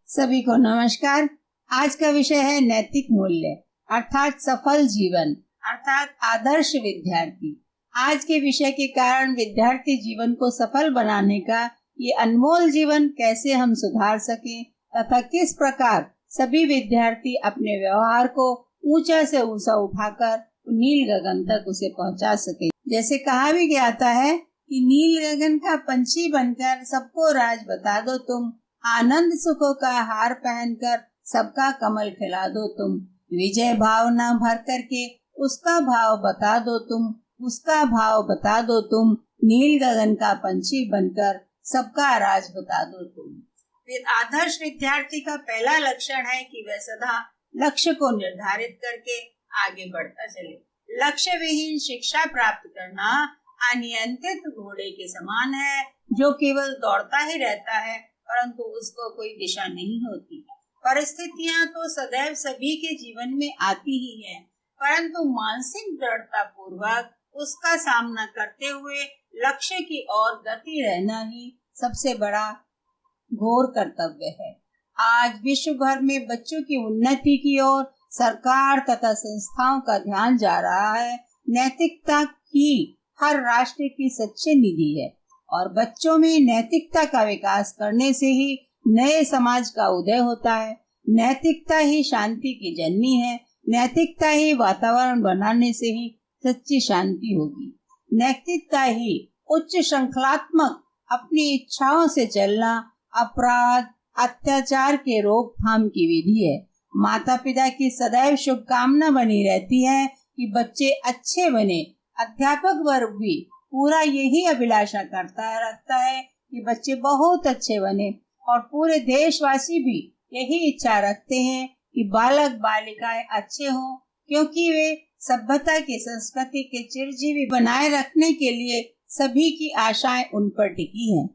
सभी को नमस्कार। आज का विषय है नैतिक मूल्य अर्थात सफल जीवन अर्थात आदर्श विद्यार्थी। आज के विषय के कारण विद्यार्थी जीवन को सफल बनाने का ये अनमोल जीवन कैसे हम सुधार सके तथा किस प्रकार सभी विद्यार्थी अपने व्यवहार को ऊंचा से ऊंचा उठाकर नील गगन तक उसे पहुंचा सके। जैसे कहा भी गया है कि नील गगन का पंछी बनकर सबको राज बता दो तुम, आनंद सुखों का हार पहनकर सबका कमल खिला दो तुम, विजय भावना भर करके उसका भाव बता दो तुम, उसका भाव बता दो तुम, नील गगन का पंछी बनकर सबका राज बता दो तुम। फिर आदर्श विद्यार्थी का पहला लक्षण है कि वह सदा लक्ष्य को निर्धारित करके आगे बढ़ता चले। लक्ष्य विहीन शिक्षा प्राप्त करना अनियंत्रित घोड़े के समान है जो केवल दौड़ता ही रहता है परंतु उसको कोई दिशा नहीं होती। परिस्थितियां तो सदैव सभी के जीवन में आती ही है परंतु मानसिक दृढ़ता पूर्वक उसका सामना करते हुए लक्ष्य की ओर गति रहना ही सबसे बड़ा घोर कर्तव्य है। आज विश्व भर में बच्चों की उन्नति की ओर सरकार तथा संस्थाओं का ध्यान जा रहा है। नैतिकता ही हर राष्ट्र की सच्ची निधि है और बच्चों में नैतिकता का विकास करने से ही नए समाज का उदय होता है। नैतिकता ही शांति की जननी है। नैतिकता ही वातावरण बनाने से ही सच्ची शांति होगी। नैतिकता ही उच्च श्रृंखलात्मक अपनी इच्छाओं से चलना, अपराध अत्याचार के रोकथाम की विधि है। माता पिता की सदैव शुभकामना बनी रहती है कि बच्चे अच्छे बने। अध्यापक वर्ग भी पूरा यही अभिलाषा रखता है कि बच्चे बहुत अच्छे बने और पूरे देशवासी भी यही इच्छा रखते हैं कि बालक बालिकाएं अच्छे हों क्योंकि वे सभ्यता की संस्कृति के चिरजीवी बनाए रखने के लिए सभी की आशाएं उन पर टिकी हैं।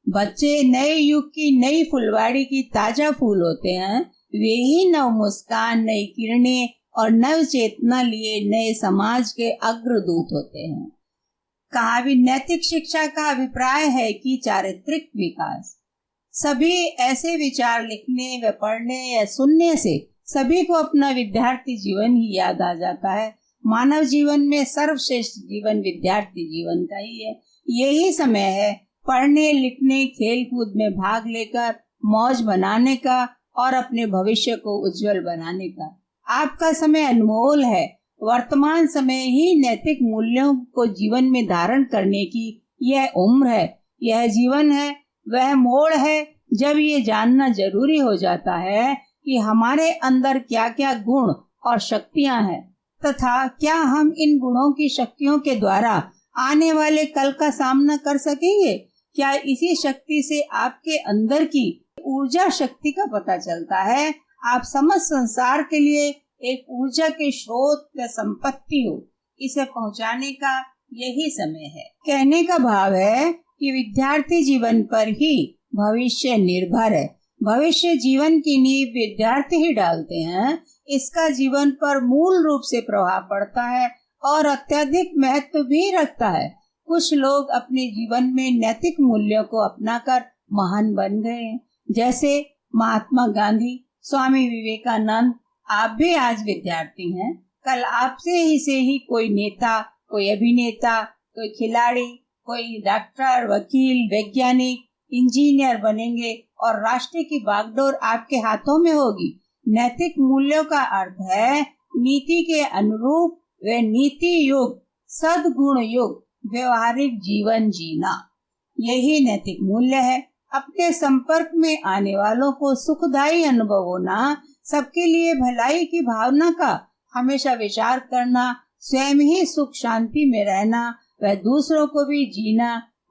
बच्चे नए युग की नई फुलवाड़ी की ताजा फूल होते हैं। वे ही नव मुस्कान, नई किरणें और नव चेतना लिए नए समाज के अग्रदूत होते हैं। कहा भी नैतिक शिक्षा का अभिप्राय है कि चारित्रिक विकास। सभी ऐसे विचार लिखने व पढ़ने या सुनने से सभी को अपना विद्यार्थी जीवन ही याद आ जाता है। मानव जीवन में सर्वश्रेष्ठ जीवन विद्यार्थी जीवन का ही है। यही समय है पढ़ने लिखने खेल कूद में भाग लेकर मौज बनाने का और अपने भविष्य को उज्जवल बनाने का। आपका समय अनमोल है। वर्तमान समय ही नैतिक मूल्यों को जीवन में धारण करने की यह उम्र है, यह जीवन है, वह मोड़ है जब ये जानना जरूरी हो जाता है कि हमारे अंदर क्या क्या गुण और शक्तियां हैं तथा क्या हम इन गुणों की शक्तियों के द्वारा आने वाले कल का सामना कर सकेंगे। क्या इसी शक्ति से आपके अंदर की ऊर्जा शक्ति का पता चलता है। आप समस्त संसार के लिए एक ऊर्जा के स्रोत व संपत्ति हो। इसे पहुंचाने का यही समय है। कहने का भाव है कि विद्यार्थी जीवन पर ही भविष्य निर्भर है। भविष्य जीवन की नींव विद्यार्थी ही डालते हैं। इसका जीवन पर मूल रूप से प्रभाव पड़ता है और अत्यधिक महत्व भी रखता है। कुछ लोग अपने जीवन में नैतिक मूल्यों को अपनाकर महान बन गए हैं, जैसे महात्मा गांधी, स्वामी विवेकानंद। आप भी आज विद्यार्थी हैं। कल आपसे ही कोई नेता, कोई अभिनेता, कोई खिलाड़ी, कोई डॉक्टर, वकील, वैज्ञानिक, इंजीनियर बनेंगे और राष्ट्र की बागडोर आपके हाथों में होगी। नैतिक मूल्यों का अर्थ है नीति के अनुरूप व नीति युक्त, सद्गुण युक्त व्यवहारिक जीवन जीना। यही नैतिक मूल्य है। अपने संपर्क में आने वालों को सुखदायी अनुभव होना, सबके लिए भलाई की भावना का हमेशा विचार करना, स्वयं ही सुख शांति में रहना व दूसरों को भी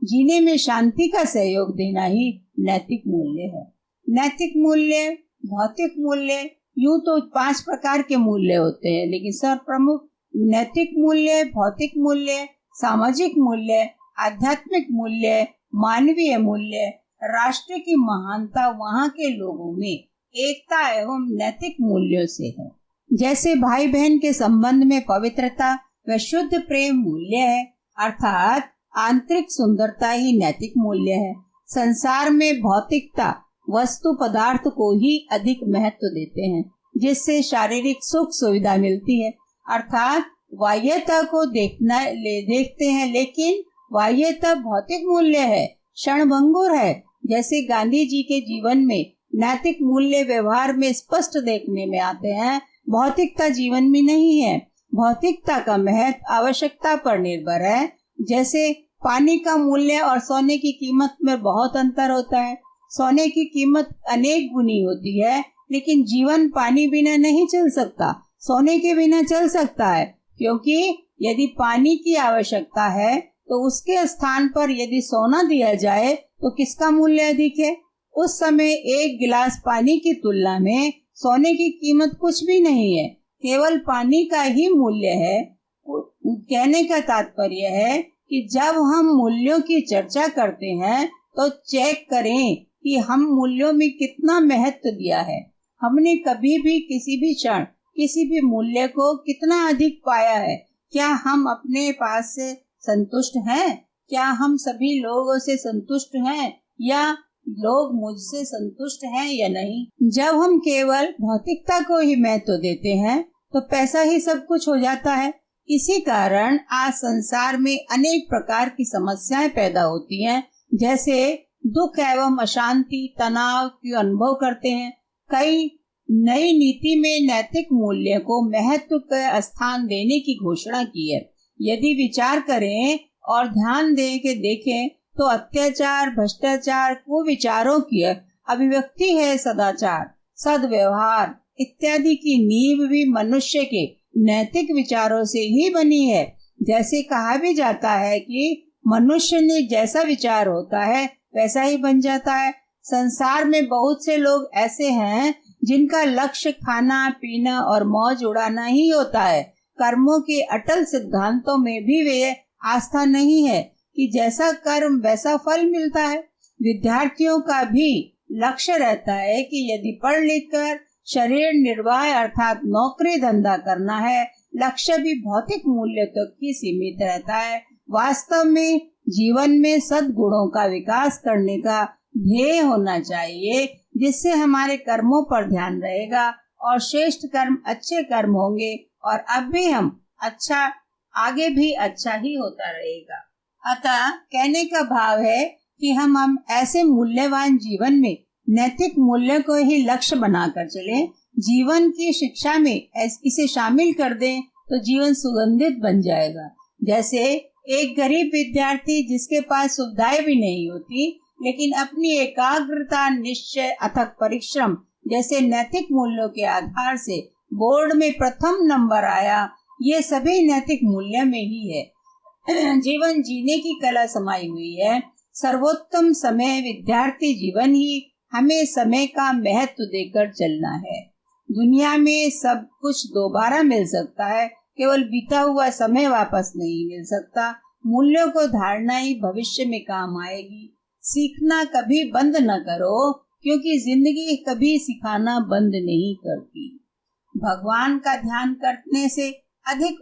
जीने में शांति का सहयोग देना ही नैतिक मूल्य है। नैतिक मूल्य, भौतिक मूल्य, यूं तो 5 प्रकार के मूल्य होते हैं लेकिन सर्वप्रमुख नैतिक मूल्य, भौतिक मूल्य, सामाजिक मूल्य, आध्यात्मिक मूल्य, मानवीय मूल्य, राष्ट्र की महानता वहाँ के लोगों में एकता एवं नैतिक मूल्यों से है। जैसे भाई बहन के संबंध में पवित्रता व शुद्ध प्रेम मूल्य है, अर्थात आंतरिक सुंदरता ही नैतिक मूल्य है। संसार में भौतिकता वस्तु पदार्थ को ही अधिक महत्व देते हैं, जिससे शारीरिक सुख सुविधा मिलती है। अर्थात बाह्यता को देखते हैं, लेकिन बाह्यता भौतिक मूल्य है, क्षणभंगुर है। जैसे गांधी जी के जीवन में नैतिक मूल्य व्यवहार में स्पष्ट देखने में आते हैं, भौतिकता जीवन में नहीं है। भौतिकता का महत्व आवश्यकता पर निर्भर है। जैसे पानी का मूल्य और सोने की कीमत में बहुत अंतर होता है। सोने की कीमत अनेक गुनी होती है, लेकिन जीवन पानी बिना नहीं चल सकता, सोने के बिना चल सकता है। क्योंकि यदि पानी की आवश्यकता है तो उसके स्थान पर यदि सोना दिया जाए तो किसका मूल्य अधिक है? उस समय एक गिलास पानी की तुलना में सोने की कीमत कुछ भी नहीं है, केवल पानी का ही मूल्य है। कहने का तात्पर्य है कि जब हम मूल्यों की चर्चा करते हैं तो चेक करें कि हम मूल्यों में कितना महत्व दिया है। हमने कभी भी किसी भी क्षण किसी भी मूल्य को कितना अधिक पाया है? क्या हम अपने पास से संतुष्ट हैं? क्या हम सभी लोगों से संतुष्ट हैं, या लोग मुझसे संतुष्ट हैं या नहीं? जब हम केवल भौतिकता को ही महत्व देते हैं तो पैसा ही सब कुछ हो जाता है। इसी कारण आज संसार में अनेक प्रकार की समस्याएं पैदा होती हैं, जैसे दुख एवं अशांति, तनाव की अनुभव करते हैं। कई नई नीति में नैतिक मूल्य को महत्व का स्थान देने की घोषणा की है। यदि विचार करें और ध्यान दे के देखें तो अत्याचार, भ्रष्टाचार, कुविचारों की अभिव्यक्ति है सदाचार, सद्व्यवहार इत्यादि की नींव भी मनुष्य के नैतिक विचारों से ही बनी है। जैसे कहा भी जाता है कि मनुष्य ने जैसा विचार होता है वैसा ही बन जाता है। संसार में बहुत से लोग ऐसे हैं जिनका लक्ष्य खाना पीना और मौज उड़ाना ही होता है। कर्मों के अटल सिद्धांतों में भी वे आस्था नहीं है कि जैसा कर्म वैसा फल मिलता है। विद्यार्थियों का भी लक्ष्य रहता है कि यदि पढ़ लिख कर शरीर निर्वाह अर्थात नौकरी धंधा करना है, लक्ष्य भी भौतिक मूल्य तक ही सीमित रहता है। वास्तव में जीवन में सद्गुणों का विकास करने का ध्येय होना चाहिए, जिससे हमारे कर्मों पर ध्यान रहेगा और श्रेष्ठ कर्म अच्छे कर्म होंगे, और अब भी हम अच्छा, आगे भी अच्छा ही होता रहेगा। अतः कहने का भाव है कि हम ऐसे मूल्यवान जीवन में नैतिक मूल्य को ही लक्ष्य बनाकर चलें। जीवन की शिक्षा में इसे शामिल कर दें तो जीवन सुगंधित बन जाएगा। जैसे एक गरीब विद्यार्थी जिसके पास सुविधाएं भी नहीं होती, लेकिन अपनी एकाग्रता, निश्चय, अथक परिश्रम जैसे नैतिक मूल्यों के आधार से बोर्ड में प्रथम नंबर आया, ये सभी नैतिक मूल्य में ही है। जीवन जीने की कला समाई हुई है। सर्वोत्तम समय विद्यार्थी जीवन ही हमें समय का महत्व देकर चलना है। दुनिया में सब कुछ दोबारा मिल सकता है, केवल बीता हुआ समय वापस नहीं मिल सकता। मूल्यों को धारना ही भविष्य में काम आएगी। सीखना कभी बंद न करो, क्योंकि जिंदगी कभी सिखाना बंद नहीं करती। भगवान का ध्यान करने से अधिक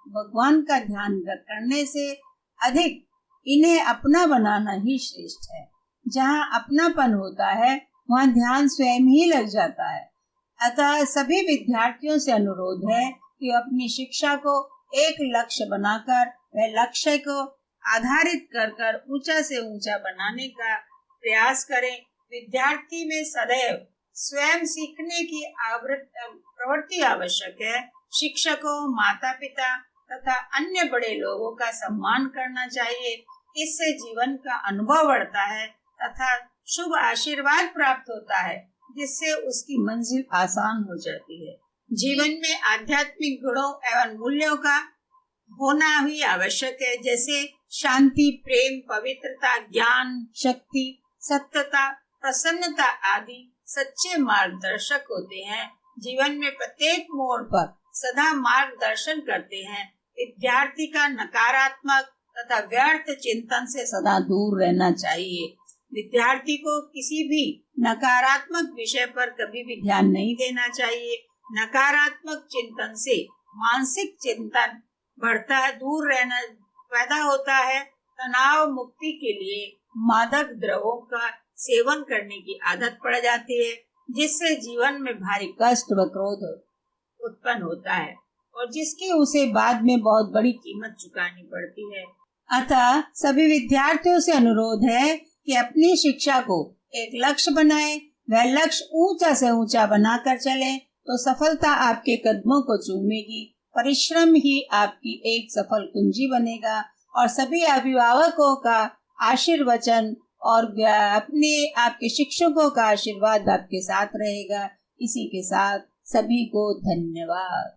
भगवान का ध्यान करने से अधिक इन्हें अपना बनाना ही श्रेष्ठ है। जहाँ अपनापन होता है वहाँ ध्यान स्वयं ही लग जाता है। अतः सभी विद्यार्थियों से अनुरोध है कि अपनी शिक्षा को एक लक्ष्य बनाकर वह लक्ष्य को आधारित कर ऊंचा से ऊंचा बनाने का प्रयास करें। विद्यार्थी में सदैव स्वयं सीखने की प्रवृत्ति आवश्यक है। शिक्षकों, माता पिता तथा अन्य बड़े लोगों का सम्मान करना चाहिए। इससे जीवन का अनुभव बढ़ता है तथा शुभ आशीर्वाद प्राप्त होता है, जिससे उसकी मंजिल आसान हो जाती है। जीवन में आध्यात्मिक गुणों एवं मूल्यों का होना भी आवश्यक है, जैसे शांति, प्रेम, पवित्रता, ज्ञान, शक्ति, सत्यता, प्रसन्नता आदि सच्चे मार्गदर्शक होते हैं। जीवन में प्रत्येक मोड़ पर सदा मार्गदर्शन करते हैं। विद्यार्थी का नकारात्मक तथा व्यर्थ चिंतन से सदा दूर रहना चाहिए। विद्यार्थी को किसी भी नकारात्मक विषय पर कभी भी ध्यान नहीं देना चाहिए। नकारात्मक चिंतन से मानसिक चिंतन बढ़ता है, दूर रहना पैदा होता है। तनाव मुक्ति के लिए मादक द्रव्यों का सेवन करने की आदत पड़ जाती है, जिससे जीवन में भारी कष्ट व क्रोध उत्पन्न होता है और जिसकी उसे बाद में बहुत बड़ी कीमत चुकानी पड़ती है। अतः सभी विद्यार्थियों से अनुरोध है कि अपनी शिक्षा को एक लक्ष्य बनाएं। वह लक्ष्य ऊंचा से ऊंचा बनाकर चलें, तो सफलता आपके कदमों को चूमेगी। परिश्रम ही आपकी एक सफल कुंजी बनेगा और सभी अभिभावकों का आशीर्वचन और अपने आपके शिक्षकों का आशीर्वाद आपके साथ रहेगा। इसी के साथ सभी को धन्यवाद।